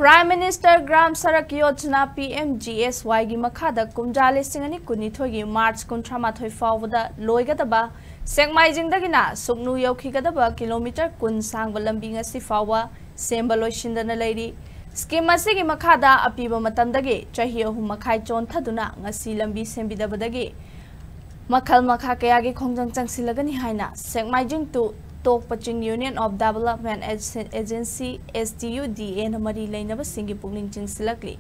Prime Minister Gram Sarak Yojana PMGSY gi makhada kumjale singani kunithogi March kuntramathoi fawda loigadaba Sekmaijin dagina Sugnu youkhigadaba kilometer kun sangba lambi ngasi fawa Semba Loisindrabadi scheme asigi makhada apiba matamdagi chahi ahum makhai chon thaduna ngasi lambi sembidabadagi makhal makha kayagi khongjang changsillagani haina Sekmaijin to Tok Paching Union of Development Agency STUDA na mari lainaba singi pugning chingsilakli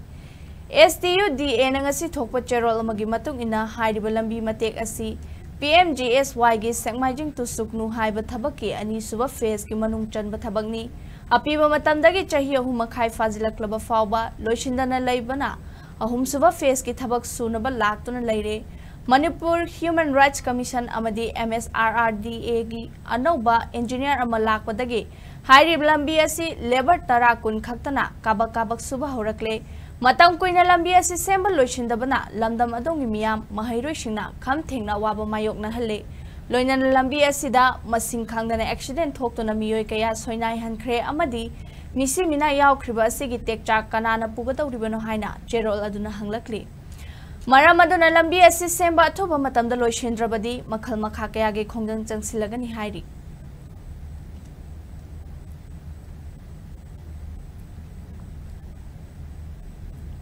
STUDA na ngasi thokpa cherol amagi matung ina hairiba lambi matek asi PMGSY gi Sekmaijin to Sugnu haiba thabaki ani suba phase ki manung chanba thabakni apiba matamdagi chahi ahum makhai fazilaklaba fawba loisindana leibana ahum suba phase ki thabak sunaba laktuna leire Manipur Human Rights Commission amadi MSRRDA gi anauba engineer ama lakpadagi hairib lambi asi labor tara kun khaktana kabak suba horakle matang kuina lambi asi Semba Loisindabana lamdam adongi miyam mahairoi singna kham thengna waba mayokna halle loinan lambi asida masing khangdana accident thoktuna miyoi kaya soinai hankhre amadi misi mina yaukriba asigi tekcha kanana pugatawribano haina cherol aduna hanglakli Maramaduna lambi asi Semba athoba matamda Loisindrabadi makhal makha kayagi khongjang changsillagani hairi